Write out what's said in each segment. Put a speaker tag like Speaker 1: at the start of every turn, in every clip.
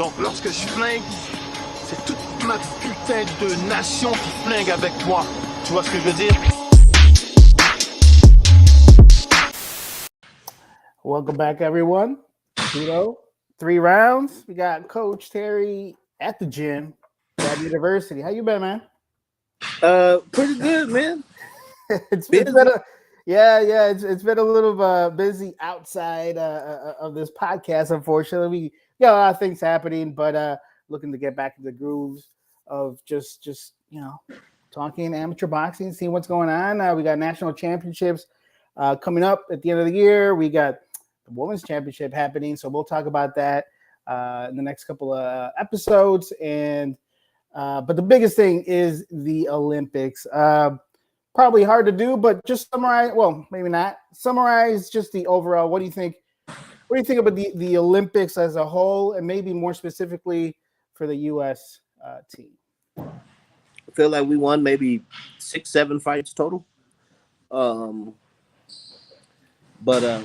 Speaker 1: Donc lorsque je flingue, c'est toute ma putain de nation qui flingue avec toi. Tu vois ce que je veux dire?
Speaker 2: Welcome back, everyone. Three rounds. We got Coach Terry at the gym at University. How you been, man?
Speaker 3: Pretty good, man.
Speaker 2: It's been it's been a little busy outside of this podcast. Unfortunately, we got a lot of things happening, but looking to get back into the grooves of just talking amateur boxing, seeing what's going on. We got national championships coming up at the end of the year. We got the women's championship happening, so we'll talk about that in the next couple of episodes. And but the biggest thing is the Olympics. Probably hard to do, but just summarize. Well, maybe not. Summarize just the overall. What do you think? What do you think about the Olympics as a whole, and maybe more specifically for the U.S. Team?
Speaker 3: I feel like we won maybe 6-7 fights total. But a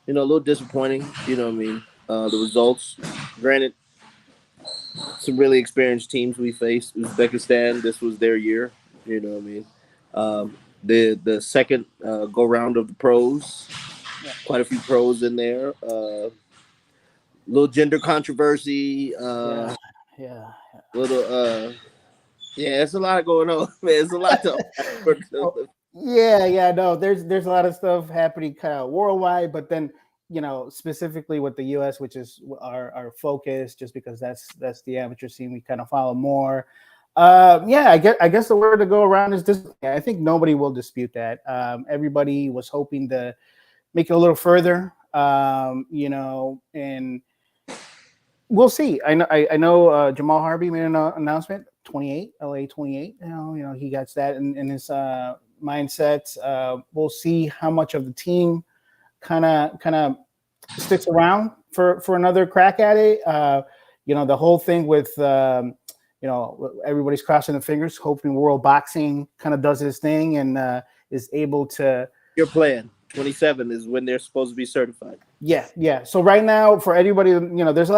Speaker 3: little disappointing. You know what I mean? The results. Granted, some really experienced teams we faced. Uzbekistan, this was their year. You know what I mean? The second go round of the pros, quite a few pros in there. Little gender controversy. It's a lot going on, man. It's a lot to.
Speaker 2: No, there's a lot of stuff happening kind of worldwide, but then specifically with the U.S., which is our focus, just because that's the amateur scene we kind of follow more. I guess the word to go around is this. I think nobody will dispute that. Everybody was hoping to make it a little further, and we'll see. I know Jamal Harvey made an announcement. 28, LA 28. He got that in his mindset. We'll see how much of the team kind of sticks around for another crack at it. The whole thing with everybody's crossing their fingers, hoping World Boxing kind of does his thing and is able to.
Speaker 3: Your plan 27 is when they're supposed to be certified.
Speaker 2: Yeah. So right now, for anybody, there's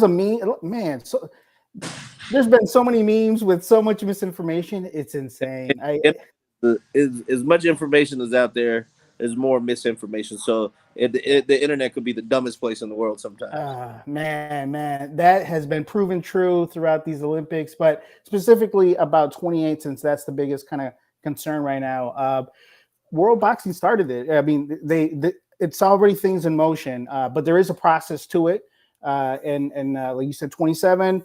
Speaker 2: a meme, man. So there's been so many memes with so much misinformation. It's insane.
Speaker 3: As much information is out there, there's more misinformation. So the internet could be the dumbest place in the world sometimes.
Speaker 2: Man, that has been proven true throughout these Olympics, but specifically about 28, since that's the biggest kind of concern right now. World Boxing started it. I mean, it's already things in motion, but there is a process to it. And like you said, 27.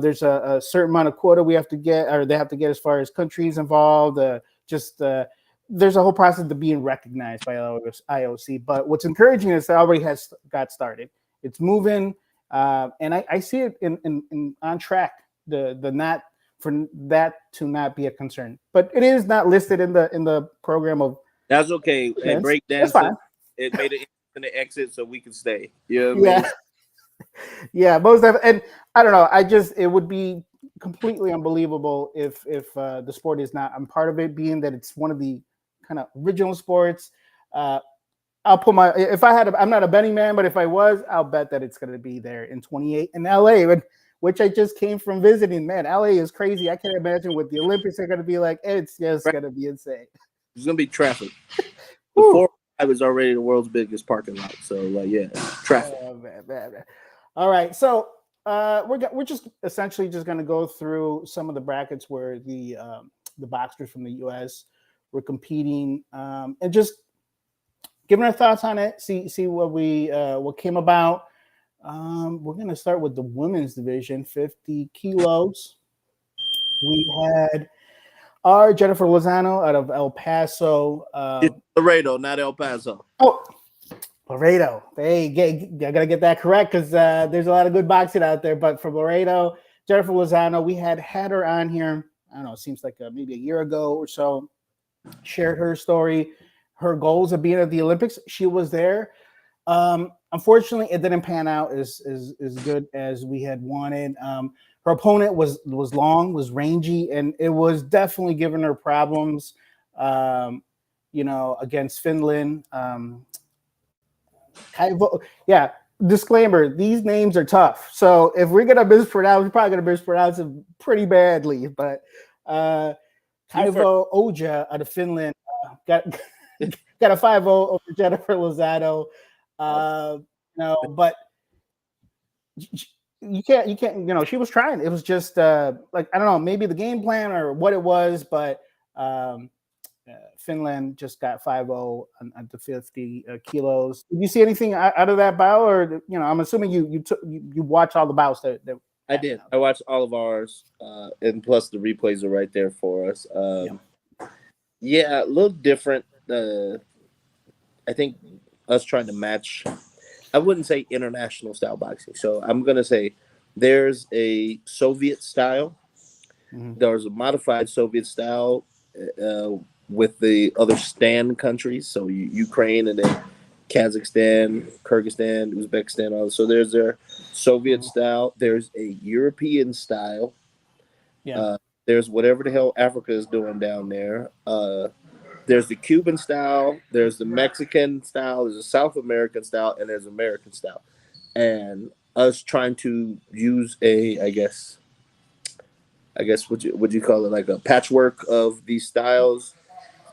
Speaker 2: There's a certain amount of quota we have to get, or they have to get as far as countries involved. There's a whole process to being recognized by IOC. But what's encouraging is it already has got started. It's moving, and I see it in on track. The not for that to not be a concern, but it is not listed in the program of.
Speaker 3: That's okay. And break dance. It made it in the exit so we can stay. You know what I mean?
Speaker 2: Yeah, most of, and I don't know. It would be completely unbelievable if the sport is not. I'm part of it, being that it's one of the kind of original sports. I'll put I'm not a betting man, but if I was, I'll bet that it's going to be there in 28 in LA, which I just came from visiting. Man, LA is crazy. I can't imagine what the Olympics are going to be like. It's just going to be insane.
Speaker 3: There's going to be traffic. The 405 is already the world's biggest parking lot. So, traffic.
Speaker 2: Oh, man. All right, so we're just essentially just going to go through some of the brackets where the boxers from the U.S. were competing, and just giving our thoughts on it. See what came about. We're going to start with the women's division, 50 kilos. We had our Jennifer Lozano out of El Paso.
Speaker 3: Laredo, not El Paso.
Speaker 2: Oh. Laredo. Hey, I gotta get that correct because there's a lot of good boxing out there. But from Laredo, Jennifer Lozano, we had her on here. I don't know. It seems like maybe a year ago or so. Shared her story, her goals of being at the Olympics. She was there. Unfortunately, it didn't pan out as good as we had wanted. Her opponent was long, was rangy, and it was definitely giving her problems. Against Finland. disclaimer: these names are tough. So if we're gonna mispronounce, we're probably gonna mispronounce it pretty badly. But Kaivo Oja out of Finland got got a 5-0 over Jennifer Lozano. But you can't, she was trying. It was just like, I don't know, maybe the game plan or what it was, but Finland just got 5-0 at the 50 kilos. Did you see anything out of that bout, or I'm assuming you watch all the bouts that
Speaker 3: I did. I watched all of ours, and plus the replays are right there for us. Yeah, a little different. I think us trying to match, I wouldn't say international style boxing. So I'm going to say there's a Soviet style. Mm-hmm. There's a modified Soviet style with the other Stan countries. So Ukraine and then Kazakhstan, Kyrgyzstan, Uzbekistan. All. So there's their Soviet style. There's a European style. Yeah. There's whatever the hell Africa is doing down there. There's the Cuban style, there's the Mexican style, there's a South American style, and there's American style. And us trying to use I guess would you call it, like a patchwork of these styles?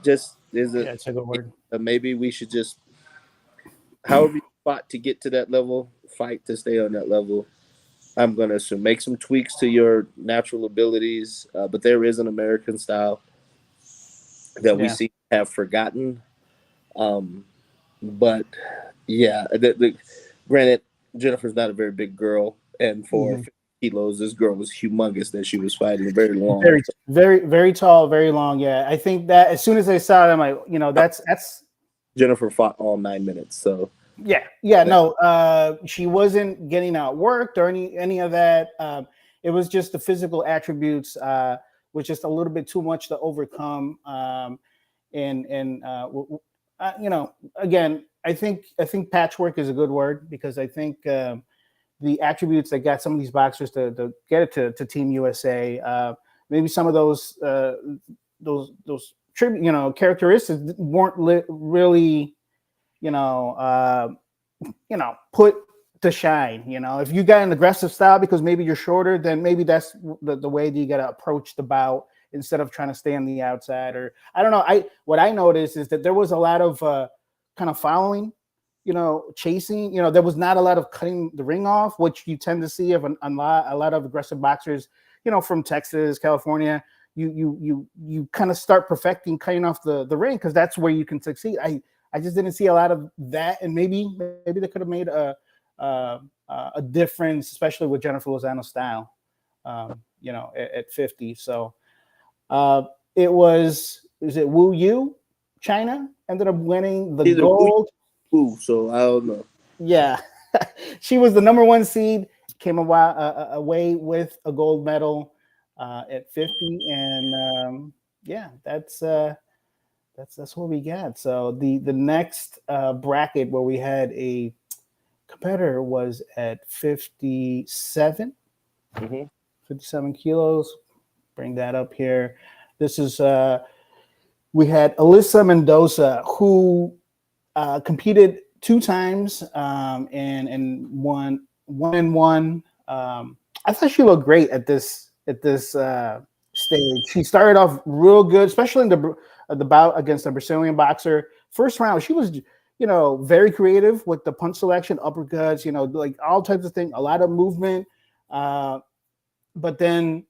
Speaker 3: Just it's a good word. Maybe we should just, however you fought to get to that level, fight to stay on that level. I'm gonna assume make some tweaks to your natural abilities, but there is an American style that we seem to have forgotten. But yeah, granted, Jennifer's not a very big girl, and for 50 kilos, this girl was humongous that she was fighting, very long.
Speaker 2: Very, very tall, very long. Yeah, I think that as soon as I saw it, I'm like, that's
Speaker 3: Jennifer fought all 9 minutes, so.
Speaker 2: No, she wasn't getting outworked or any of that. It was just the physical attributes was just a little bit too much to overcome. Again, I think patchwork is a good word, because I think the attributes that got some of these boxers to get it to Team USA, maybe some of those characteristics weren't really put to shine. If you got an aggressive style because maybe you're shorter, then maybe that's the way that you got to approach the bout, instead of trying to stay on the outside. Or I don't know. What I noticed is that there was a lot of kind of following, chasing. There was not a lot of cutting the ring off, which you tend to see of a lot of aggressive boxers, from Texas, California. You kind of start perfecting cutting off the ring, because that's where you can succeed. I just didn't see a lot of that, and maybe they could have made a difference, especially with Jennifer Lozano's style, at 50. So is it Wu Yu? China ended up winning the gold.
Speaker 3: So I don't know.
Speaker 2: Yeah, she was the number 1 seed, came away with a gold medal at 50, and that's what we got. So the next bracket where we had a competitor was at 57, 57 kilos. Bring that up here. This is we had Alyssa Mendoza, who competed 2 times and won 1-1. I thought she looked great at this stage. She started off real good, especially in the bout against a Brazilian boxer. First round, she was very creative with the punch selection, uppercuts, like all types of things, a lot of movement. But then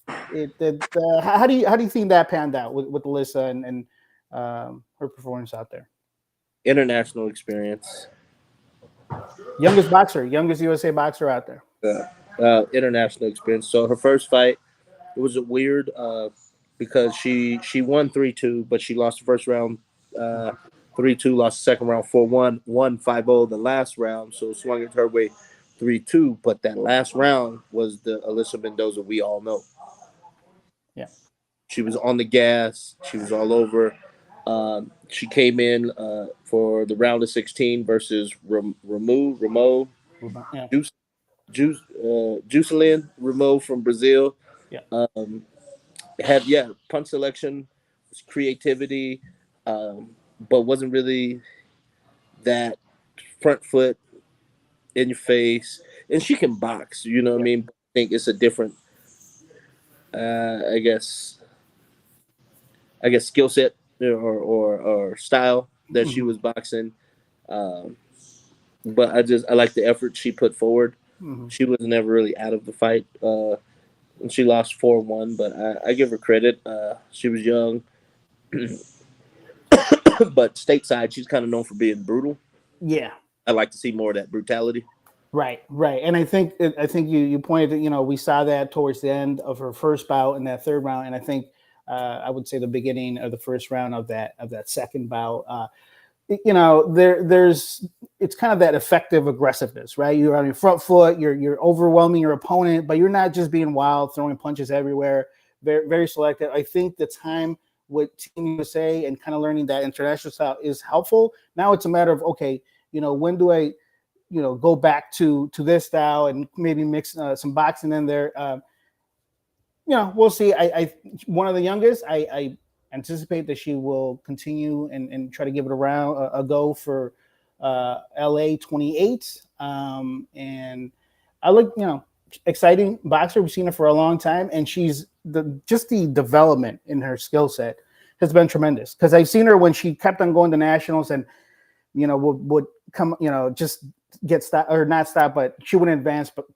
Speaker 2: how do you think that panned out with Alyssa and her performance out there?
Speaker 3: International experience.
Speaker 2: Youngest USA boxer out there.
Speaker 3: International experience. So her first fight, it was a weird because she won 3-2, but she lost the first round 3-2, lost the second round 4-1, won 5-0 the last round, so swung it her way 3-2. But that last round was the Alyssa Mendoza we all know.
Speaker 2: Yeah,
Speaker 3: she was on the gas. She was all over. She came in for the round of 16 versus Ramo, Juscelin Ramo from Brazil.
Speaker 2: Yeah.
Speaker 3: Had punch selection, creativity, but wasn't really that front foot in your face, and she can box. You know what I mean? I think it's a different, I guess, skill set or style that she
Speaker 2: Mhm.
Speaker 3: was boxing. Um, but I like the effort she put forward.
Speaker 2: Mhm.
Speaker 3: She was never really out of the fight. And she lost 4-1, but I give her credit. She was young, but stateside, she's kind of known for being brutal.
Speaker 2: Yeah.
Speaker 3: I like to see more of that brutality.
Speaker 2: Right, right, and I think you pointed to, we saw that towards the end of her first bout in that third round, and I think I would say the beginning of the first round of that second bout. There's it's kind of that effective aggressiveness, right? You're on your front foot, you're overwhelming your opponent, but you're not just being wild, throwing punches everywhere. Very very selective. I think the time with Team USA and kind of learning that international style is helpful. Now it's a matter of, okay, when do I go back to this style and maybe mix some boxing in there. We'll see. I one of the youngest. I anticipate that she will continue and try to give it a go for LA 28. And I look, exciting boxer. We've seen her for a long time, and she's the development in her skill set has been tremendous. Because I've seen her when she kept on going to nationals and would come, just get stopped or not stop, but she wouldn't advance, but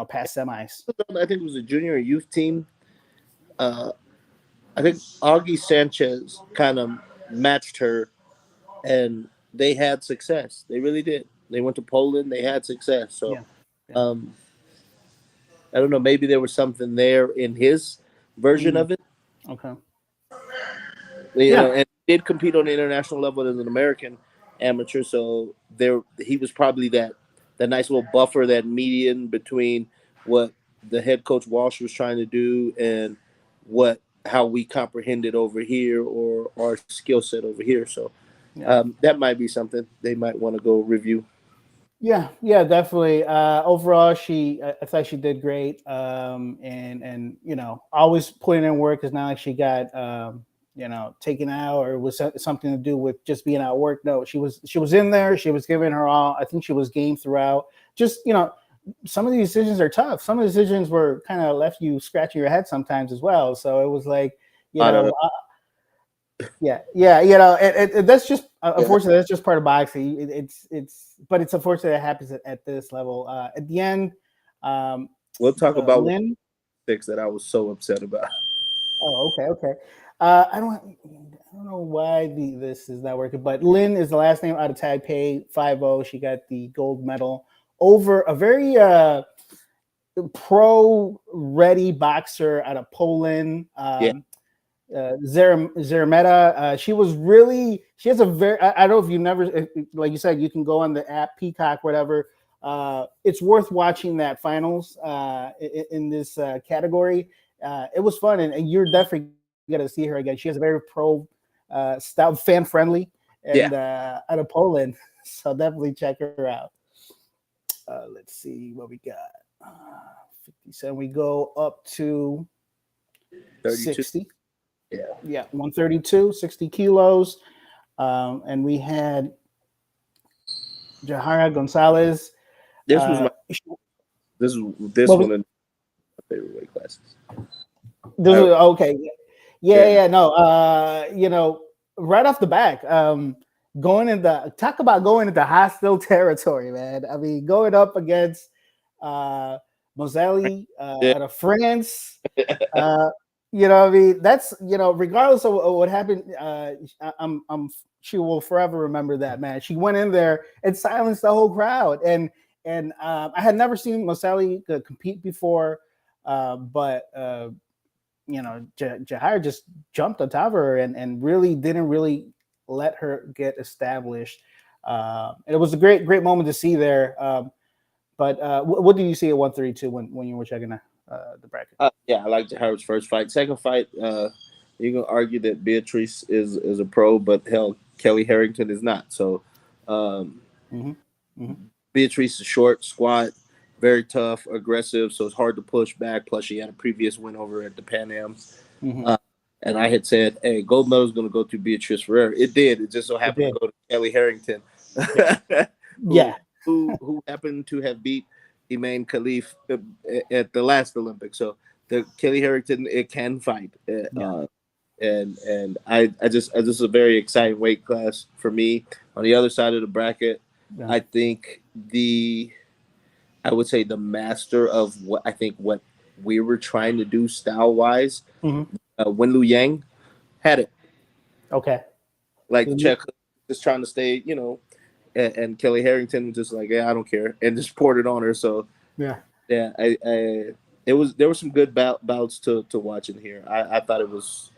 Speaker 2: past semis.
Speaker 3: I think it was a junior youth team. I think Augie Sanchez kind of matched her, and they had success. They really did. They went to Poland. They had success. So,
Speaker 2: Yeah.
Speaker 3: um, I don't know. Maybe there was something there in his version of it.
Speaker 2: Okay.
Speaker 3: And did compete on the international level as an American amateur. So he was probably that nice little buffer, that median between what the head coach Walsh was trying to do and how we comprehended over here or our skill set over here. So that might be something they might want to go review.
Speaker 2: Yeah, definitely. Overall, I thought she did great. And always putting in work. It's not like she got taken out or was something to do with just being out of work. No, she was in there. She was giving her all. I think she was game throughout. Just some of these decisions are tough. Some of the decisions were kind of left you scratching your head sometimes as well. So it was like, that's just unfortunately that's just part of boxing. But it's unfortunate it happens at this level. At the end,
Speaker 3: we'll talk about
Speaker 2: Lynn.
Speaker 3: Six that I was so upset about.
Speaker 2: Oh, okay. I don't know why this is not working, but Lynn is the last name out of Taipei 5-0. She got the gold medal over a very pro-ready boxer out of Poland. Zarameta. She has a very, I don't know if you never, like you said, you can go on the app Peacock, whatever. It's worth watching that finals in this category. It was fun, and you're definitely going to see her again. She has a very pro style, fan friendly, and out of Poland. So definitely check her out. Let's see what we got. 57. We go up to
Speaker 3: 32.
Speaker 2: 60.
Speaker 3: Yeah,
Speaker 2: 132, 60 kilos. And we had Jahara Gonzalez.
Speaker 3: This was one of my favorite weight classes.
Speaker 2: Okay. Yeah. No, right off the back, talk about going into hostile territory, man. I mean, going up against Moselli out of France. I mean, that's regardless of what happened, she will forever remember that, man. She went in there and silenced the whole crowd, and I had never seen Moselli compete before, but Jahar just jumped on top of her and really didn't really let her get established. And it was a great moment to see there. But what did you see at 132 when you were checking the bracket?
Speaker 3: I liked Jahar's first fight. Second fight, you can argue that Beatrice is a pro, but hell, Kelly Harrington is not. So Beatrice is short, squat, very tough, aggressive, so it's hard to push back. Plus, she had a previous win over at the Pan Ams. And I had said, hey, gold medal is going to go to Beatrice Ferrer. It did. It just so happened to go to Kelly Harrington. who happened to have beat Emain Khalif at the last Olympics. So the Kelly Harrington, it can fight. And I just this is a very exciting weight class for me. On the other side of the bracket, I think I would say the master of what we were trying to do style wise, Wenlu Yang had it.
Speaker 2: Okay.
Speaker 3: Like Czech just trying to stay, and Kelly Harrington was just like, yeah, I don't care, and just poured it on her. So there were some good bouts to watch in here. I thought it was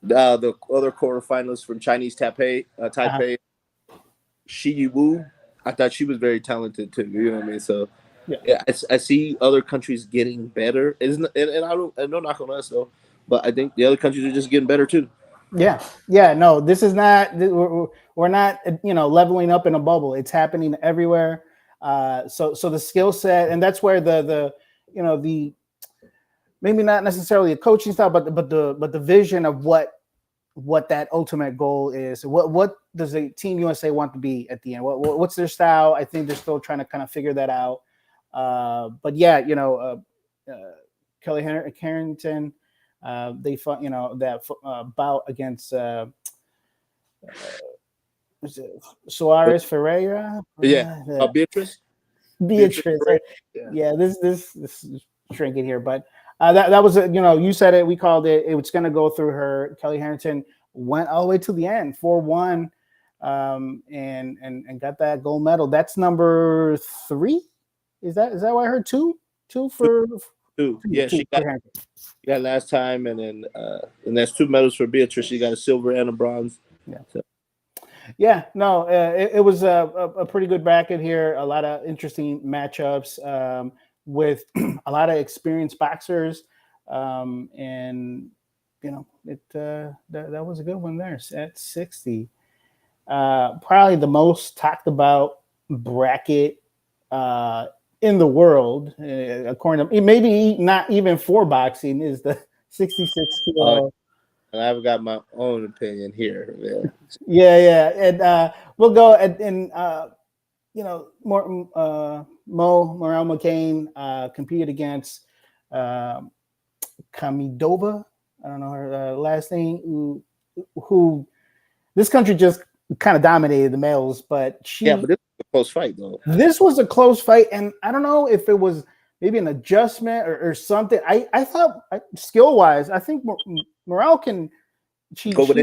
Speaker 3: the other quarterfinalists from Chinese Taipei, Shi Wu. I thought she was very talented too. You know what I mean? So I see other countries getting better. And I don't knock on us though, but I think the other countries are just getting better too.
Speaker 2: Yeah. No, this is not. We're not leveling up in a bubble. It's happening everywhere. So the skill set, and that's where the maybe not necessarily a coaching style, but the vision of what that ultimate goal is. What does the Team USA want to be at the end? What's their style? I think they're still trying to kind of figure that out. But yeah, Kelly Harrington, they fought, that bout against Suarez Ferreira.
Speaker 3: Beatrice.
Speaker 2: Yeah, this is shrinking here, but that was you said it. We called it. It was going to go through her. Kelly Harrington went all the way to the end, 4-1, and got that gold medal. That's number 3. Is that what I heard? Two for
Speaker 3: 2. Yeah, she got last time, and then and that's 2 medals for Beatrice. She got a silver and a bronze.
Speaker 2: Yeah. So. Yeah, no, it was a pretty good bracket here. A lot of interesting matchups with a lot of experienced boxers, and that was a good one there at 60. Probably the most talked about bracket in the world, according to maybe not even for boxing, is the 66 kilo.
Speaker 3: And I've got my own opinion here.
Speaker 2: Yeah. And we'll go and Morel McCain competed against Kamidova. I don't know her last name. Who this country just kind of dominated the males, but
Speaker 3: but this was a close fight though.
Speaker 2: This was a close fight, and I don't know if it was maybe an adjustment or something. I thought skill wise, I think Morel can. She could could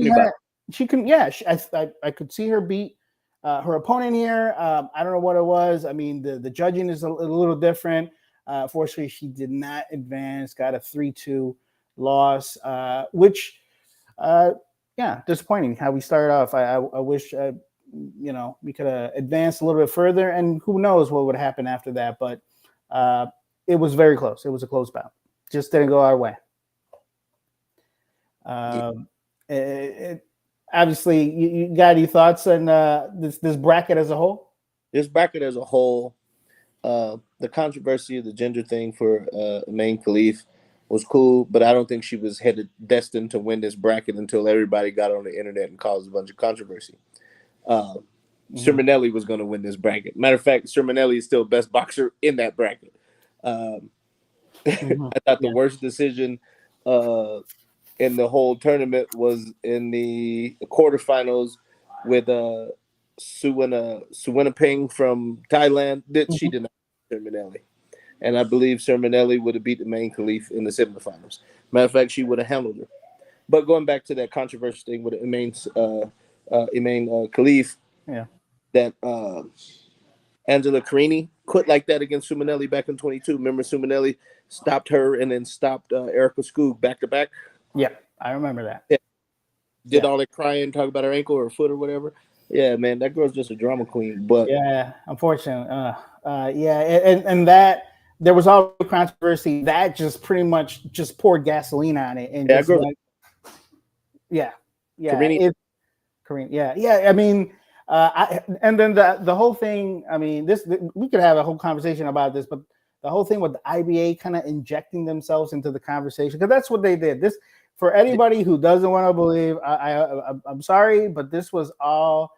Speaker 2: see her beat her opponent here. I don't know what it was. I mean, the judging is a little different. Fortunately, she did not advance. Got a 3-2 loss, which disappointing. How we started off. I wish we could have advanced a little bit further, and who knows what would happen after that. But it was very close. It was a close bout. Just didn't go our way. Obviously, you got any thoughts on this bracket as a whole?
Speaker 3: This bracket as a whole, the controversy of the gender thing for Emain Khalif was cool, but I don't think she was destined to win this bracket until everybody got on the internet and caused a bunch of controversy. Sermonelli was going to win this bracket. Matter of fact, Sermonelli is still best boxer in that bracket. I thought the worst decision in the whole tournament was in the quarterfinals with Suwanaping from Thailand. She did not beat Sermonelli. And I believe Sermonelli would have beat Emain Khalif in the semifinals. Matter of fact, she would have handled her. But going back to that controversial thing with Emain Khalif, that Angela Carini quit like that against Sermonelli back in 22. Remember, Sermonelli stopped her and then stopped Erica Skoog back to back.
Speaker 2: Yeah, I remember that.
Speaker 3: Yeah. Did all that crying, talk about her ankle or her foot or whatever. Yeah, man, that girl's just a drama queen. But
Speaker 2: yeah, unfortunately, and that there was all the controversy that just pretty much just poured gasoline on it, and Carini. I mean, and then the whole thing. I mean, we could have a whole conversation about this, but the whole thing with the IBA kind of injecting themselves into the conversation, because that's what they did. This, for anybody who doesn't want to believe, I'm sorry, but this was all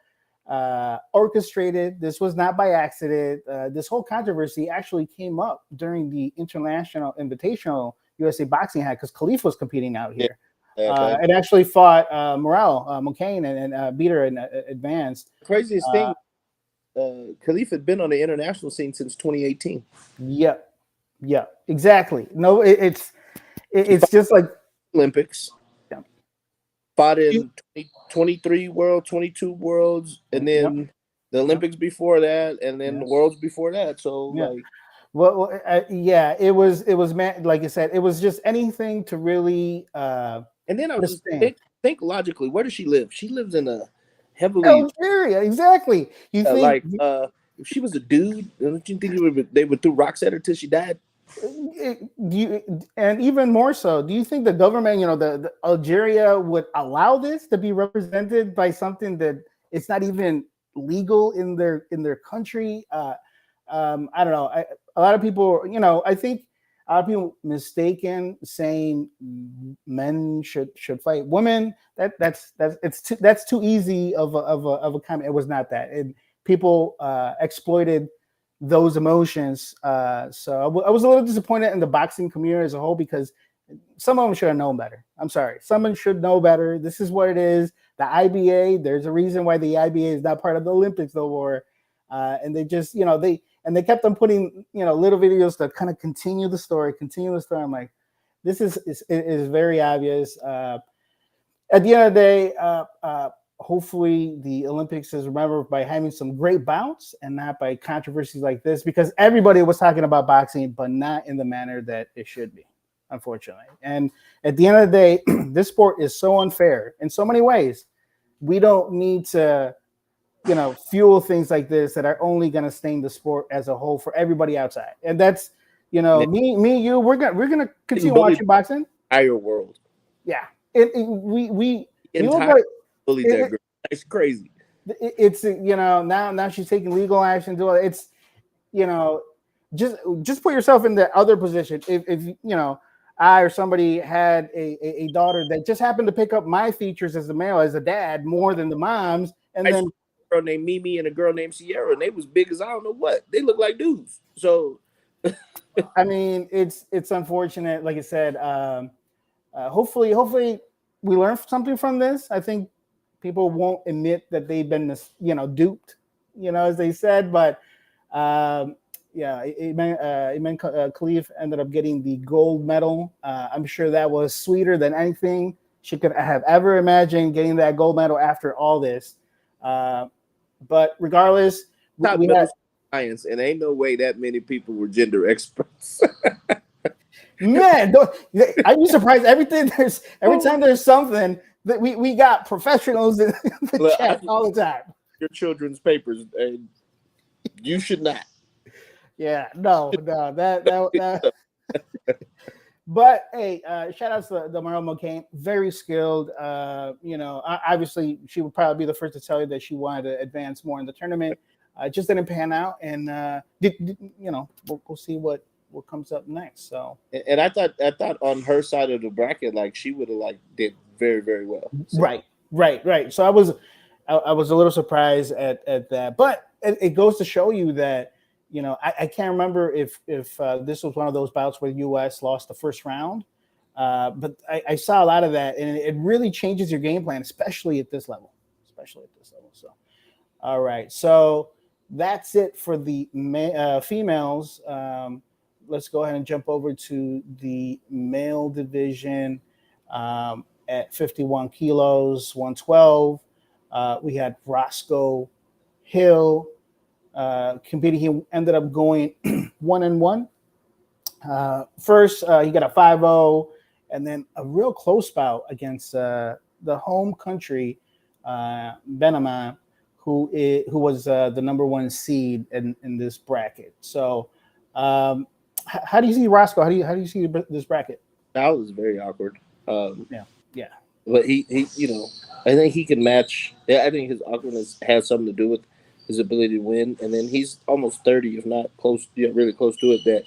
Speaker 2: orchestrated. This was not by accident. This whole controversy actually came up during the International Invitational USA Boxing had because Khalif was competing out here. And actually fought Morel McCain and beat her in advanced.
Speaker 3: Craziest thing, Khalif had been on the international scene since 2018.
Speaker 2: Yeah, exactly. No, it's just like
Speaker 3: Olympics.
Speaker 2: Yeah.
Speaker 3: Fought in 23 world, 22 worlds, and then the Olympics before that, and then the worlds before that. So like,
Speaker 2: well, it was man, like you said, it was just anything to really.
Speaker 3: And then I was think logically, where does she live? She lives in a heavily
Speaker 2: Algeria, exactly. You think
Speaker 3: like if she was a dude, don't you think they would throw rocks at her till she died?
Speaker 2: And even more so, do you think the government, the Algeria would allow this to be represented by something that it's not even legal in their country? I don't know. A lot of people, I think a lot of people mistaken saying men should fight women. That's too easy of a comment. It was not that, and people exploited those emotions. So I was a little disappointed in the boxing community as a whole because some of them should have known better. I'm sorry, someone should know better. This is what it is. The IBA. There's a reason why the IBA is not part of the Olympics no more, and they just they kept on putting little videos to kind of continue the story. I'm like, this is very obvious. At the end of the day, hopefully the Olympics is remembered by having some great bouts and not by controversies like this, because everybody was talking about boxing, but not in the manner that it should be, unfortunately. And at the end of the day, this sport is so unfair in so many ways. We don't need to fuel things like this that are only going to stain the sport as a whole for everybody outside. And that's, me, you, we're gonna continue watching boxing.
Speaker 3: Entire world.
Speaker 2: Yeah, we
Speaker 3: entire bully that girl. It's crazy.
Speaker 2: It's now she's taking legal action to it. It's just put yourself in the other position. If I or somebody had a daughter that just happened to pick up my features as a male, as a dad, more than the mom's, and then
Speaker 3: a girl named Mimi and a girl named Sierra, and they was big as I don't know what. They look like dudes. So
Speaker 2: I mean, it's unfortunate. Like I said, hopefully we learn something from this. I think people won't admit that they've been duped, as they said. But Iman Khalif ended up getting the gold medal. I'm sure that was sweeter than anything she could have ever imagined, getting that gold medal after all this. But regardless,
Speaker 3: we had science, and ain't no way that many people were gender experts.
Speaker 2: Man, are you surprised? Every time there's something that we got professionals in the chat all the time.
Speaker 3: Your children's papers, and you should not.
Speaker 2: Yeah, no, that. But hey, shout out to the Morel McCain, very skilled. Obviously she would probably be the first to tell you that she wanted to advance more in the tournament. Just didn't pan out, and we'll see what comes up next. So,
Speaker 3: and I thought on her side of the bracket, like she would have did very, very well.
Speaker 2: So. Right. So I was a little surprised at that, but it goes to show you that. I can't remember if this was one of those bouts where the U.S. lost the first round, but I saw a lot of that, and it really changes your game plan, especially at this level. So, all right, so that's it for the females. Let's go ahead and jump over to the male division at 51 kilos, 112. We had Roscoe Hill. Competing, he ended up going 1-1. First, he got a 5-0, and then a real close bout against the home country, Benama, who was the number one seed in this bracket. So, how do you see Roscoe? How do you see this bracket?
Speaker 3: That was very awkward.
Speaker 2: Yeah.
Speaker 3: But he I think he can match. I think his awkwardness has something to do with his ability to win, and then he's almost 30, if not close, really close to it. That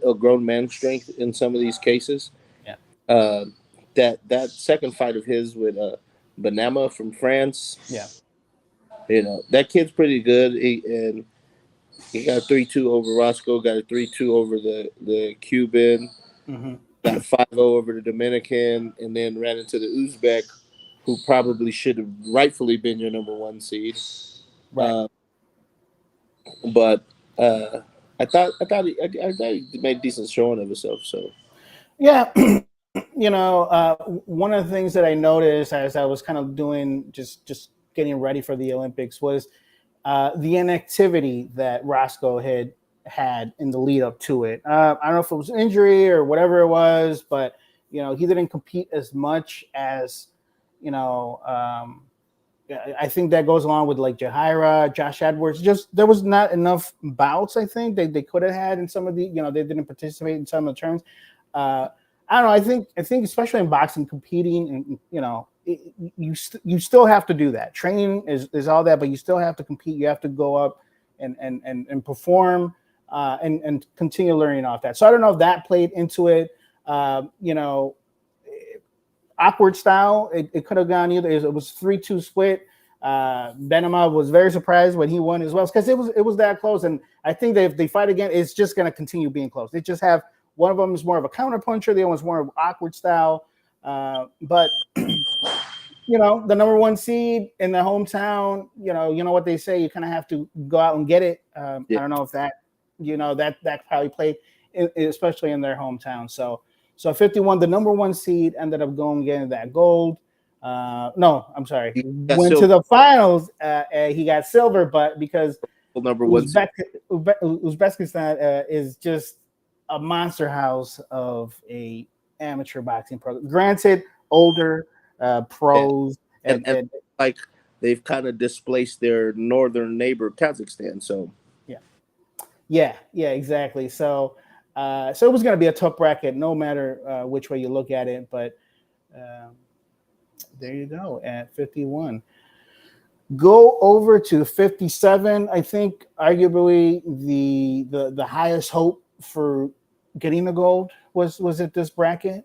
Speaker 3: a grown man strength in some of these cases.
Speaker 2: Yeah.
Speaker 3: That second fight of his with Benama from France.
Speaker 2: Yeah.
Speaker 3: That kid's pretty good. And he got 3-2 over Roscoe, got a 3-2 over the Cuban,
Speaker 2: Mm-hmm.
Speaker 3: got 5-0 over the Dominican, and then ran into the Uzbek, who probably should have rightfully been your number one seed.
Speaker 2: Right.
Speaker 3: But I thought he made a decent showing of himself. So
Speaker 2: Yeah. One of the things that I noticed as I was kind of doing just getting ready for the Olympics was the inactivity that Roscoe had in the lead up to it. I don't know if it was injury or whatever it was, but he didn't compete as much as I think that goes along with like Jahira, Josh Edwards. Just there was not enough bouts. I think they could have had in some of the they didn't participate in some of the terms. I don't know. I think especially in boxing, competing and you still have to do that. Training is all that, but you still have to compete. You have to go up and perform and continue learning off that. So I don't know if that played into it. Awkward style. It could have gone either. It was 3-2 split. Benema was very surprised when he won as well because it was that close. And I think that if they fight again, it's just going to continue being close. They just have one of them is more of a counter puncher. The other one's more of awkward style. But the number one seed in the hometown. You know what they say. You kind of have to go out and get it. I don't know if that that probably played, especially in their hometown. So 51, the number one seed, ended up going getting that gold. No, I'm sorry. Went to the finals. He got silver, but because
Speaker 3: number one
Speaker 2: Uzbekistan is just a monster house of a amateur boxing program. Granted, older pros
Speaker 3: and like they've kind of displaced their northern neighbor Kazakhstan. So
Speaker 2: yeah, exactly. So it was going to be a tough bracket, no matter which way you look at it. But there you go at 51. Go over to 57. I think arguably the highest hope for getting the gold was at this bracket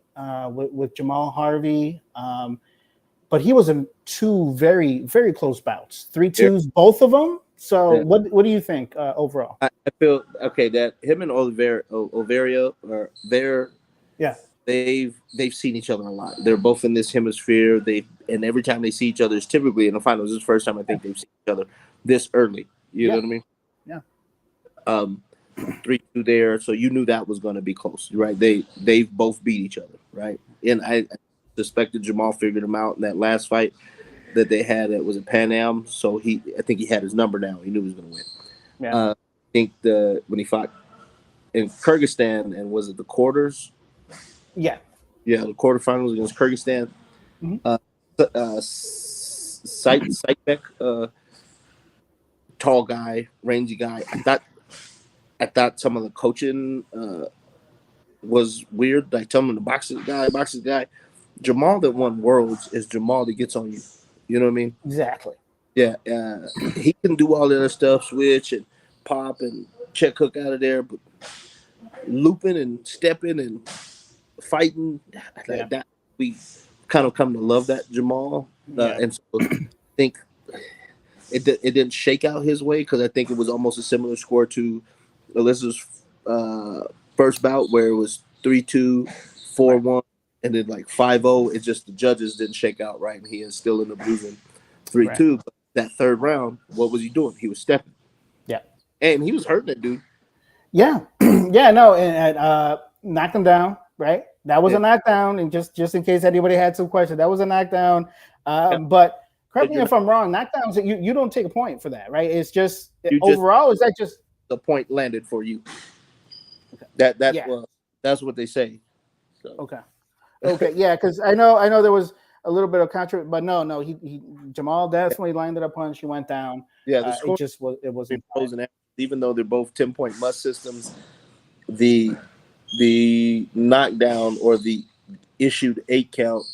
Speaker 2: with Jamal Harvey. But he was in two very, very close bouts, 3-2s, both of them. So what do you think overall?
Speaker 3: I feel okay that him and Oliveira are there.
Speaker 2: Yeah,
Speaker 3: they've seen each other a lot. They're both in this hemisphere. And every time they see each other is typically in the finals. This is the first time I think they've seen each other this early. You know what I mean?
Speaker 2: Yeah.
Speaker 3: 3-2 there, so you knew that was going to be close, right? They've both beat each other, right? And I suspected Jamal figured him out in that last fight that they had. It was at Pan Am, so I think he had his number down. He knew he was going to win.
Speaker 2: Yeah.
Speaker 3: I think when he fought in Kyrgyzstan, and was it the quarters?
Speaker 2: Yeah,
Speaker 3: the quarterfinals against Kyrgyzstan.
Speaker 2: Mm-hmm.
Speaker 3: Saitbek, tall guy, rangy guy. I thought some of the coaching was weird. Like some of the boxing guy. Jamal that won Worlds is Jamal that gets on you. You know what I mean?
Speaker 2: Exactly.
Speaker 3: Yeah, he can do all the other stuff, switch and pop and check hook out of there, but looping and stepping and fighting, that we kind of come to love that Jamal. And so I think it didn't shake out his way because I think it was almost a similar score to Alyssa's first bout where it was 3-2, 4-1, and then like 5-0. It's just the judges didn't shake out right, and he is still in the losing 3-2. But that third round, what was he doing? He was stepping.
Speaker 2: Yeah.
Speaker 3: And he was hurting that dude.
Speaker 2: Yeah. No, and knocked him down, right? That was a knockdown, and just in case anybody had some questions, that was a knockdown. But correct me if I'm wrong, knockdowns, you don't take a point for that, right? It's just overall, is that just
Speaker 3: the point landed for you?
Speaker 2: Okay.
Speaker 3: That's what they say. So.
Speaker 2: Okay, yeah, because I know there was a little bit of controversy, but no, he Jamal definitely landed a punch. He went down.
Speaker 3: Yeah, the score
Speaker 2: it wasn't
Speaker 3: even though they're both 10-point must systems. The knockdown or the issued 8 count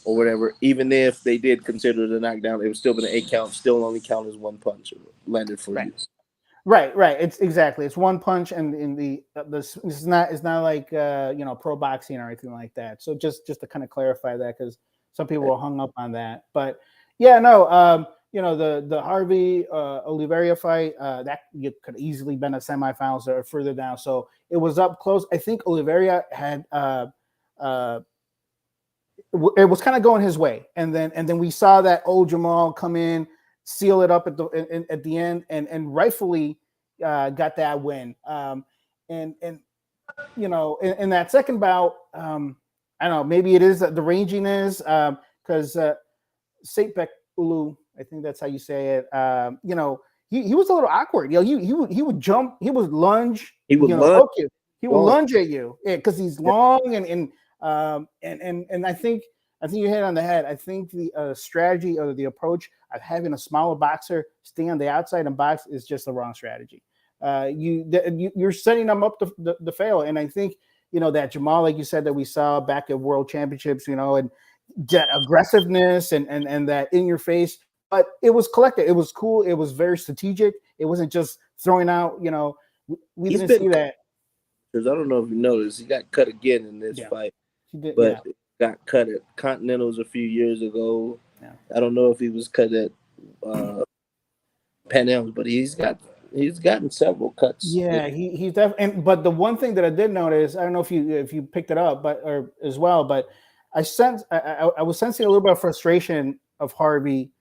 Speaker 3: or whatever, even if they did consider the knockdown, it was still been an 8 count, still only count as one punch landed for you.
Speaker 2: Right. It's one punch, and in it's not like pro boxing or anything like that. So just to kind of clarify that, because some people were hung up on that. But yeah, no, the Harvey Oliveira fight that could easily been a semifinals or further down. So it was up close. I think Oliveira had it was kind of going his way, and then we saw that old Jamal come in, seal it up at the end, and rightfully got that win. And in that second bout, I don't know, maybe it is the ranginess because Sapek Ulu, I think that's how you say it. He was a little awkward. He would jump, he would lunge,
Speaker 3: He would
Speaker 2: hook you. He would lunge at you, because he's long and I think you hit on the head. I think the strategy or the approach of having a smaller boxer stay on the outside and box is just the wrong strategy. You're setting them up to fail, and I think that Jamal, like you said, that we saw back at World Championships, and that aggressiveness and that in your face, but it was collected. It was cool. It was very strategic. It wasn't just throwing out. We didn't see that.
Speaker 3: Because I don't know if you noticed, he got cut again in this fight.
Speaker 2: He did,
Speaker 3: but got cut at Continentals a few years ago. Yeah. I don't know if he was cut at Pan Am's, but he's gotten several cuts.
Speaker 2: Yeah, he's definitely. But the one thing that I did notice, I don't know if you picked it up, but I was sensing a little bit of frustration of Harvey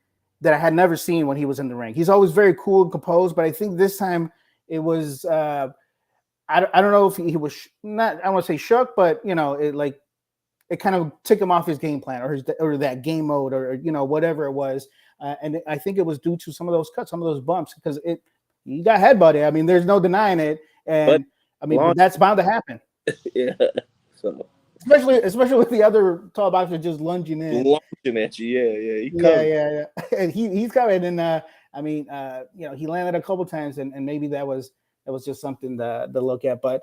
Speaker 2: that I had never seen when he was in the ring. He's always very cool and composed, but I think this time it was. I don't know if he was not. I don't want to say shook, but it kind of took him off his game plan or that game mode or whatever it was, and I think it was due to some of those cuts, some of those bumps, because he got headbutted. I mean, there's no denying it, and but that's bound to happen.
Speaker 3: Yeah. So
Speaker 2: especially with the other tall boxer just lunging
Speaker 3: at you.
Speaker 2: Yeah. And he's coming, and he landed a couple times, and maybe that was just something to look at, but.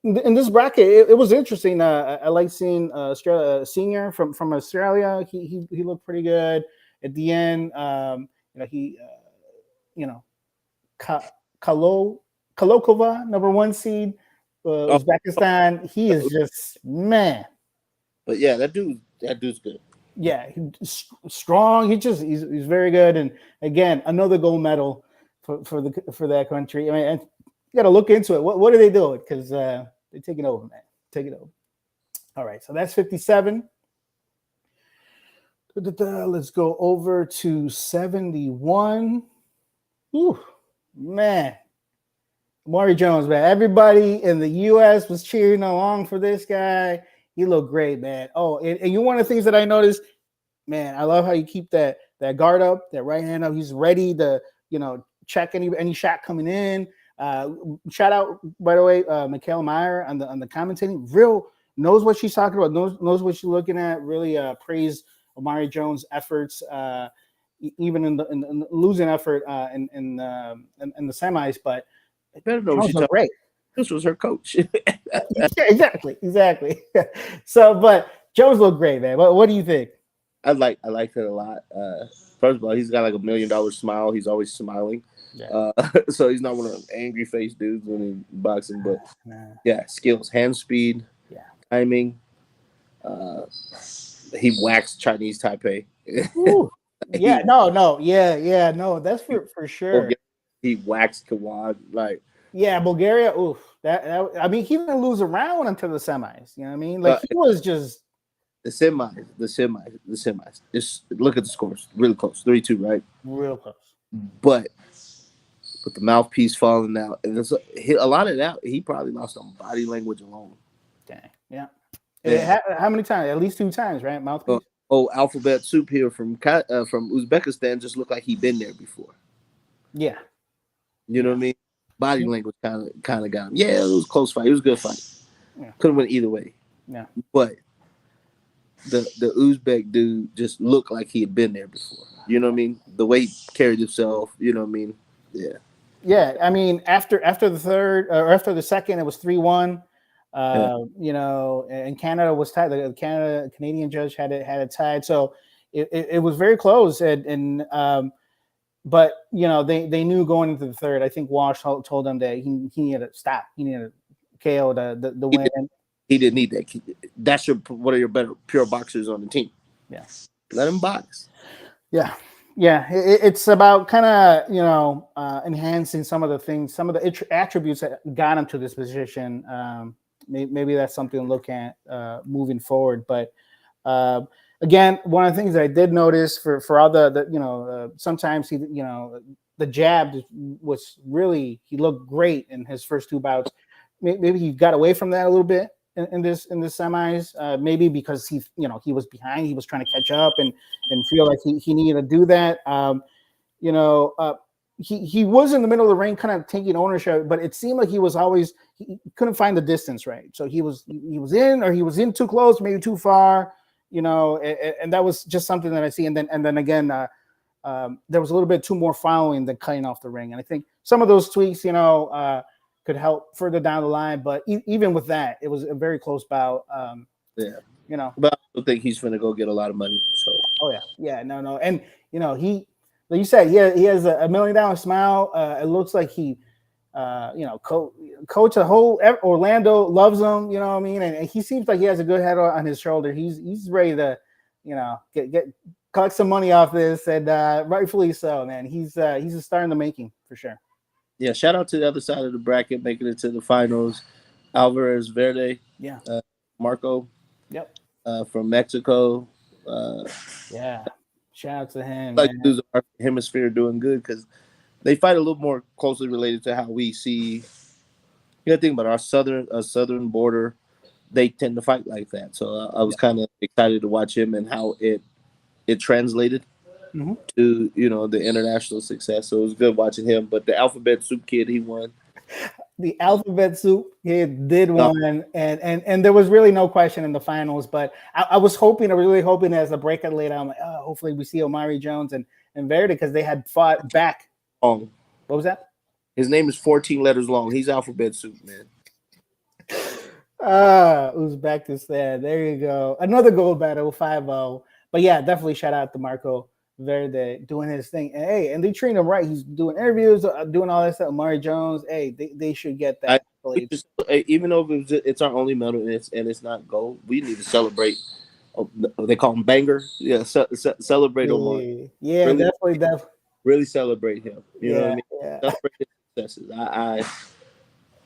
Speaker 2: In this bracket, it was interesting. I like seeing Australia senior from Australia. He looked pretty good at the end. Kalokova, number 1 seed, Uzbekistan. He is just man.
Speaker 3: But yeah, that dude's good.
Speaker 2: Yeah, he's strong. He's very good. And again, another gold medal for that country. I mean, and you got to look into it. What are they doing? Because they're taking over, man. Take it over. All right, so that's 57. Let's go over to 71. Ooh, man. Amari Jones, man. Everybody in the U.S. was cheering along for this guy. He looked great, man. Oh, and one of the things that I noticed, man, I love how you keep that guard up, that right hand up. He's ready to, check any shot coming in. Shout out, by the way, Michaela Meyer on the commentating. Real knows what she's talking about. Knows what she's looking at. Really praise Amari Jones' efforts, even in the losing effort in the semis. But
Speaker 3: I better know what she's talking about. This was her coach.
Speaker 2: Yeah, exactly. So, but Jones looked great, man. What do you think?
Speaker 3: I liked it a lot. First of all, he's got like $1 million smile. He's always smiling. Yeah. So he's not one of them angry face dudes when he's boxing, but yeah, skills, hand speed, timing. He waxed Chinese Taipei.
Speaker 2: No, that's for sure.
Speaker 3: He waxed Kawad,
Speaker 2: Bulgaria. Oof, that he didn't lose a round until the semis. You know what I mean? He was just
Speaker 3: the semis. Just look at the scores, really close, 3-2, right?
Speaker 2: Real close.
Speaker 3: But with the mouthpiece falling out, and a lot of that, he probably lost on body language alone.
Speaker 2: Dang, yeah. How many times? At least 2 times, right? Mouthpiece.
Speaker 3: Alphabet Soup here from Uzbekistan just looked like he'd been there before.
Speaker 2: Yeah.
Speaker 3: You know what I mean? Body language kind of got him. Yeah, it was a close fight. It was a good fight. Yeah. Could have went either way.
Speaker 2: Yeah.
Speaker 3: But the Uzbek dude just looked like he had been there before. You know what I mean? The way he carried himself. You know what I mean? Yeah.
Speaker 2: Yeah. I mean, after the third or after the second, it was 3-1. And Canada was tied. The Canadian judge had it tied. So it was very close. But they knew going into the third. I think Walsh told them that he needed to stop. He needed to KO the win.
Speaker 3: He didn't need that. That's one of your better pure boxers on the team.
Speaker 2: Yeah,
Speaker 3: let him box.
Speaker 2: Yeah, Yeah, it's about kind of enhancing some of the things, some of the attributes that got him to this position. Maybe that's something to look at moving forward. But again, one of the things that I did notice for all the sometimes the jab was really, he looked great in his first two bouts. Maybe he got away from that a little bit in this semis, maybe because he was behind, he was trying to catch up and feel like he needed to do that. He was in the middle of the ring, kind of taking ownership, but it seemed like he was always, he couldn't find the distance right. So he was in, or he was in too close, maybe too far, and that was just something that I see. And then again, there was a little bit too more following than cutting off the ring. And I think some of those tweaks, could help further down the line. But even with that, it was a very close bout.
Speaker 3: But I don't think he's going to go get a lot of money. So.
Speaker 2: Oh yeah, no, and he, like you said, he has a $1 million smile. It looks like he, coach the whole Orlando loves him. You know what I mean? And he seems like he has a good head on his shoulder. He's ready to, collect some money off this, and rightfully so, man. He's a star in the making for sure.
Speaker 3: Yeah, shout out to the other side of the bracket, making it to the finals. Alvarez Verde, Marco, from Mexico.
Speaker 2: Shout out to him.
Speaker 3: Like our hemisphere doing good because they fight a little more closely related to how we see. You got to think about our southern border. They tend to fight like that, so I was kind of excited to watch him and how it translated to the international success. So it was good watching him. But the Alphabet Soup kid, he won.
Speaker 2: The Alphabet Soup kid did win, and there was really no question in the finals. But I was really hoping as the bracket laid out, I'm like, hopefully we see Omari Jones and Verde, because they had fought back.
Speaker 3: What
Speaker 2: was that?
Speaker 3: His name is 14 letters long. He's Alphabet Soup, man.
Speaker 2: Uzbekistan. There you go. Another gold battle, 5-0. But yeah, definitely shout out to Marco Verde doing his thing. And they treat him right. He's doing interviews, doing all that stuff. Amari Jones, they should get that.
Speaker 3: Even though it's our only medal and it's not gold, we need to celebrate. They call him Banger. Yeah, celebrate Omari.
Speaker 2: Yeah, really, definitely.
Speaker 3: Really celebrate him. You know what I mean? Yeah. Celebrate his successes. I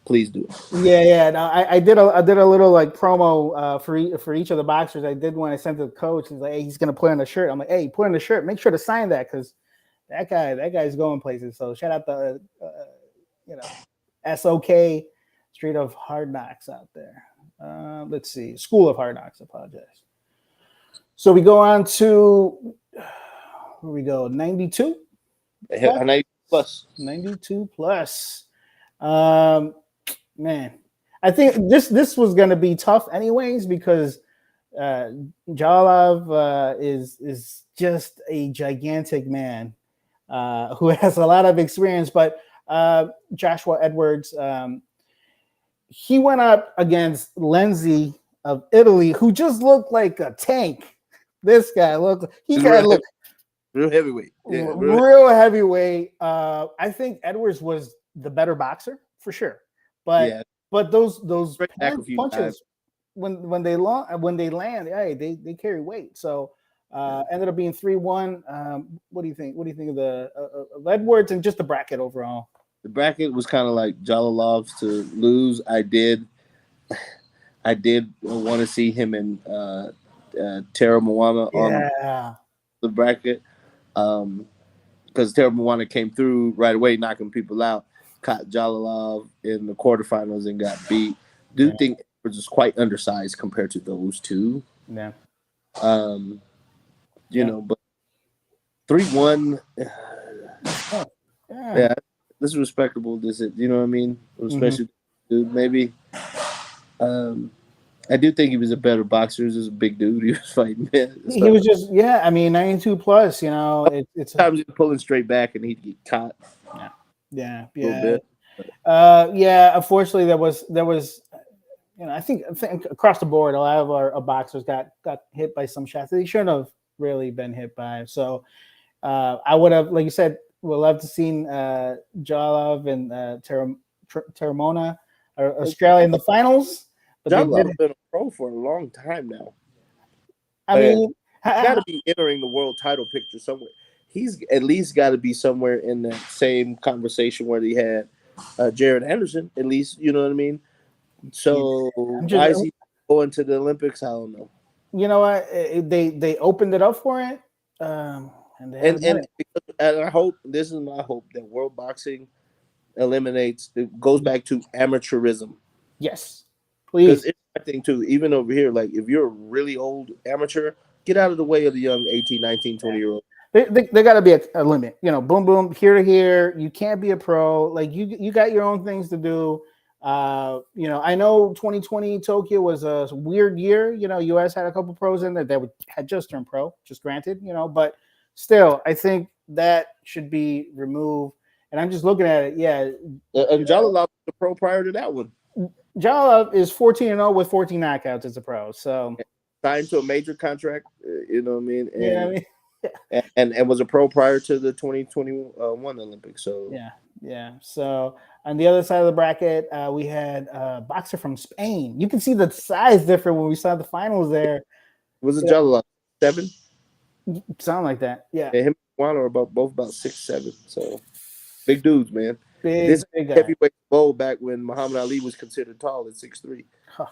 Speaker 3: please do.
Speaker 2: Yeah. No, I did a little like promo for each of the boxers. I did one I sent to the coach. He's like, hey, he's gonna put on a shirt. I'm like, hey, put on a shirt. Make sure to sign that, because that guy's going places. So shout out to SOK, Street of Hard Knocks out there. Let's see, School of Hard Knocks. Apologize. So we go on to where we go, 92. 92 plus. Man, I think this was going to be tough anyways, because Jalov is just a gigantic man who has a lot of experience. But Joshua Edwards, he went up against Lenzi of Italy, who just looked like a tank. This guy looked
Speaker 3: real heavyweight. Yeah,
Speaker 2: real heavyweight. I think Edwards was the better boxer for sure. But those punches when they land, they carry weight. So ended up being 3-1. What do you think? What do you think of the of Edwards and just the bracket overall?
Speaker 3: The bracket was kind of like Jalalov's to lose. I did want to see him and Tara Moana on the bracket, because Tara Moana came through right away, knocking people out. Caught Jalalov in the quarterfinals and got beat. Do think Edwards was quite undersized compared to those two.
Speaker 2: Yeah.
Speaker 3: But 3-1. Yeah, this is respectable. This is, you know what I mean? Especially dude, maybe. I do think he was a better boxer. He was a big dude. He was fighting, man.
Speaker 2: He was just 92 plus. It's
Speaker 3: sometimes he's pulling straight back and he'd get caught.
Speaker 2: Yeah. Unfortunately, there was, I think across the board, a lot of our boxers got hit by some shots they shouldn't have really been hit by. So I would have, like you said, would love to seen Jalov and Taramona or Australia in the finals. But
Speaker 3: Jalov's been a pro for a long time now.
Speaker 2: I mean,
Speaker 3: got to be entering the world title picture somewhere. he's at least got to be somewhere in that same conversation where he had Jared Anderson. At least, you know what I mean. So why is he going to the Olympics? I don't know.
Speaker 2: You know what? They opened it up for it, and they haven't done it.
Speaker 3: And I hope this is my hope that world boxing eliminates. It goes back to amateurism.
Speaker 2: Yes, please.
Speaker 3: Because I think too, even over here, like if you're a really old amateur, get out of the way of the young 18, 19, 20-year-old.
Speaker 2: They got to be a limit. You know, boom, boom, here to here. You can't be a pro. Like you got your own things to do. You know, I know 2020 Tokyo was a weird year. You know, US had a couple pros in there that had just turned pro, just granted, you know, but still, I think that should be removed. And I'm just looking at it. Yeah.
Speaker 3: And Jalal was a pro prior to that one.
Speaker 2: Jalal is 14-0 with 14 knockouts as a pro. So
Speaker 3: signed to a major contract, you know what I mean? And,
Speaker 2: yeah, I mean,
Speaker 3: and was a pro prior to the 2021 Olympics. So
Speaker 2: yeah. So on the other side of the bracket, we had a boxer from Spain. You can see the size difference when we saw the finals there.
Speaker 3: Was it Jalal 7?
Speaker 2: Sound like that, yeah.
Speaker 3: And him and Juan are both about 6'7". So big dudes, man.
Speaker 2: Big guy.
Speaker 3: Heavyweight bowl back when Muhammad Ali was considered tall at 6'3".
Speaker 2: Oh,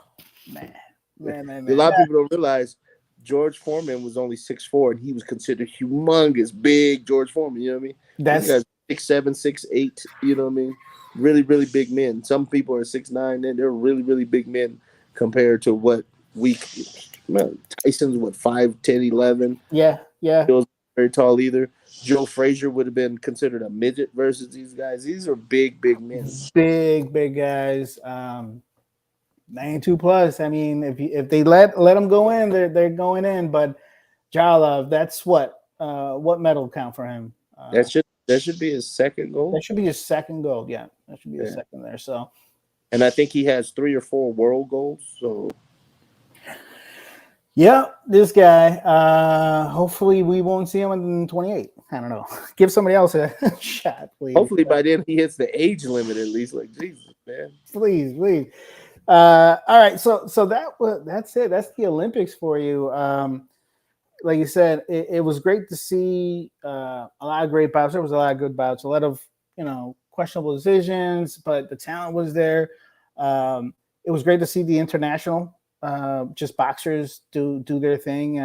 Speaker 2: man.
Speaker 3: A lot of people don't realize George Foreman was only 6'4", and he was considered humongous, big George Foreman. You know what I mean?
Speaker 2: That's
Speaker 3: 6'7", 6'8". You know what I mean? Really, really big men. Some people are 6'9", and they're really, really big men compared to what Tyson's 5'10", 11.
Speaker 2: Yeah.
Speaker 3: He wasn't very tall either. Joe Frazier would have been considered a midget versus these guys. These are big men.
Speaker 2: Big guys. 92 plus. I mean, if they let them go in, they're going in. But Jalal, that's what medal count for him?
Speaker 3: That should be his second goal.
Speaker 2: That should be his second goal. Yeah, that should be his second there. So,
Speaker 3: and I think he has 3 or 4 world goals. So,
Speaker 2: yeah, this guy. Hopefully, we won't see him in 28. I don't know. Give somebody else a shot, please.
Speaker 3: Hopefully, by then he hits the age limit at least. Like Jesus, man.
Speaker 2: Please. All right, so that's it. That's the Olympics for you. Like you said, it was great to see a lot of great bouts. There was a lot of good bouts, a lot of questionable decisions, but the talent was there. It was great to see the international just boxers do their thing.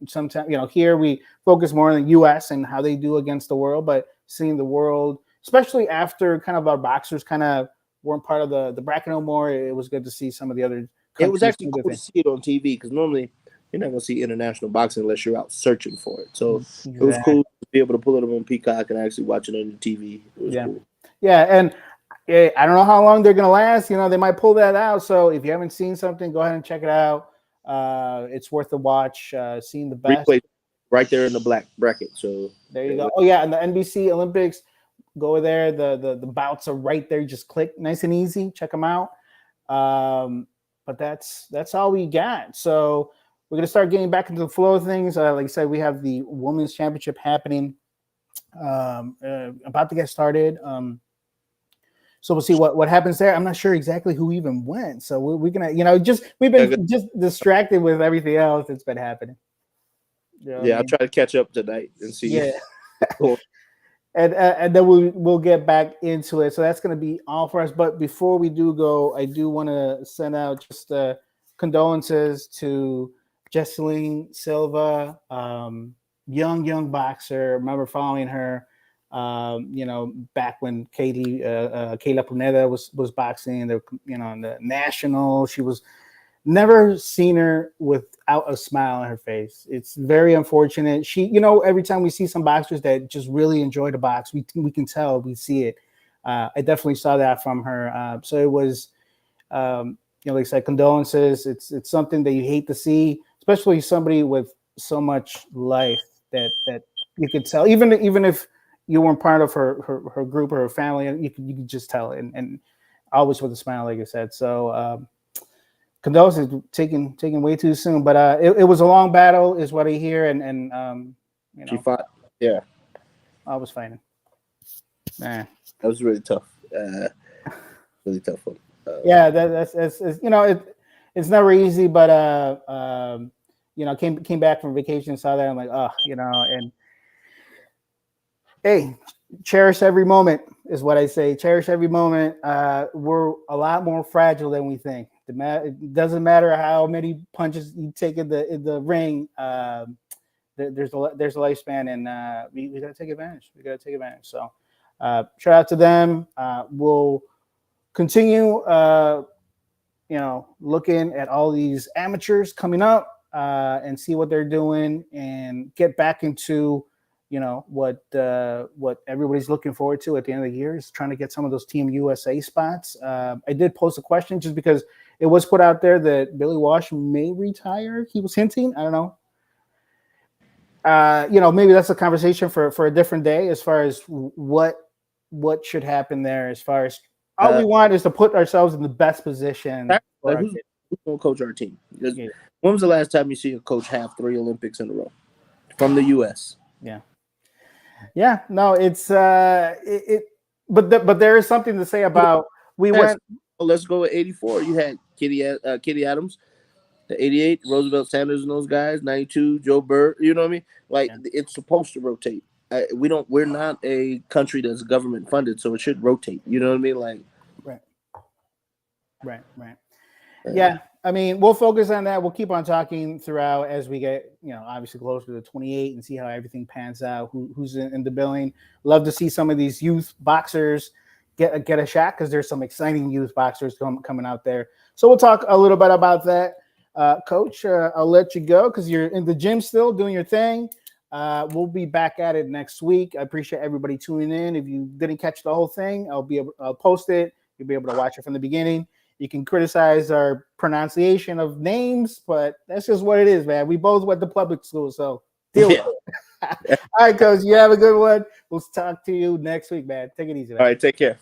Speaker 2: Sometimes here we focus more on the U.S. and how they do against the world, but seeing the world, especially after kind of our boxers kind of weren't part of the bracket no more, it was good to see some of the other.
Speaker 3: It was actually cool to see it on TV because normally you're not going to see international boxing unless you're out searching for it. So It was cool to be able to pull it up on Peacock and actually watch it on the TV. It was cool.
Speaker 2: Yeah, and I don't know how long they're going to last. They might pull that out. So if you haven't seen something, go ahead and check it out. It's worth the watch. Seeing the best.
Speaker 3: Replay right there in the black bracket. So
Speaker 2: there you go. Oh yeah, and the NBC Olympics. Go there. The bouts are right there. Just click, nice and easy. Check them out. But that's all we got. So we're gonna start getting back into the flow of things. Like I said, we have the women's championship happening. About to get started. So we'll see what happens there. I'm not sure exactly who even went. So we're gonna, we've been just distracted with everything else that's been happening.
Speaker 3: I'll try to catch up tonight and see.
Speaker 2: Yeah. And then we'll get back into it. So that's going to be all for us. But before we do go, I do want to send out just condolences to Jesseline Silva, young boxer. Remember following her, back when Kayla Puneda was boxing, in the national. She was never seen her without a smile on her face. It's very unfortunate. She, every time we see some boxers that just really enjoy the box, we can tell, we see it. I definitely saw that from her. So it was, like I said, condolences. It's something that you hate to see, especially somebody with so much life that you could tell, even if you weren't part of her group or her family, you could just tell it, and always with a smile, like I said. So, condolences, taken way too soon, but it was a long battle, is what I hear, and
Speaker 3: she fought. Yeah,
Speaker 2: I was fighting. Man,
Speaker 3: that was really tough. Really tough one.
Speaker 2: Yeah, that's it's never easy, but came back from vacation, saw that, I'm like, and Hey, cherish every moment is what I say. Cherish every moment. We're a lot more fragile than we think. It doesn't matter how many punches you take in the ring. There's a lifespan, and we got to take advantage. We got to take advantage. So, shout out to them. We'll continue, looking at all these amateurs coming up and see what they're doing, and get back into, what everybody's looking forward to at the end of the year is trying to get some of those Team USA spots. I did post a question just because it was put out there that Billy Walsh may retire. He was hinting. I don't know. Maybe that's a conversation for a different day as far as what should happen there. As far as all we want is to put ourselves in the best position.
Speaker 3: Who's going to coach our team? Because when was the last time you see a coach have 3 Olympics in a row from the U.S.?
Speaker 2: Yeah. No, it's but there is something to say about
Speaker 3: Let's go with 84. You had Kitty Adams. The 88, Roosevelt Sanders and those guys, 92, Joe Burr, you know what I mean? Like, it's supposed to rotate. We're not a country that's government funded, so it should rotate. You know what I mean? Like,
Speaker 2: right. Yeah. I mean, we'll focus on that. We'll keep on talking throughout as we get, obviously closer to 28 and see how everything pans out, who's in the billing. Love to see some of these youth boxers get a shot, because there's some exciting youth boxers coming out there. So we'll talk a little bit about that. Coach, I'll let you go because you're in the gym still doing your thing. We'll be back at it next week. I appreciate everybody tuning in. If you didn't catch the whole thing, I'll post it. You'll be able to watch it from the beginning. You can criticize our pronunciation of names, but that's just what it is, man. We both went to public school, so deal with it. All right, Coach, you have a good one. We'll talk to you next week, man. Take it easy, man.
Speaker 3: All right, take care.